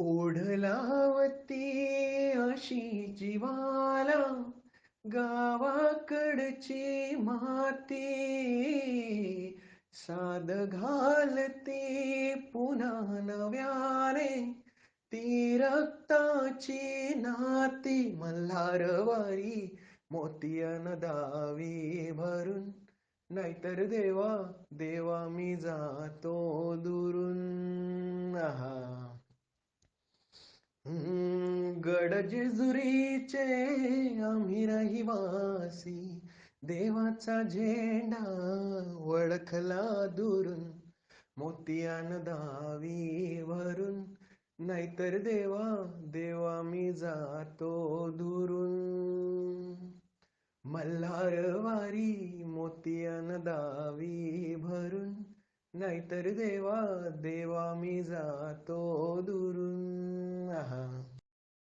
ओढलावती अशी जीवाला गावाकडची माती साद घालते पुन्हा नव्याने ती रक्ताची नाती मल्हारवारी मोतियन दावी भरून नाहीतर देवा देवा मी जातो दुरून आहा गड जेजुरीचे आम्ही रहिवासी देवाचा झेंडा वळखला दुरून मोतियान दावी भरून नाहीतर देवा देवा मी जातो दुरून मल्हारवारी मोतियान दावी भरून नाहीतर देवा देवा मी जातो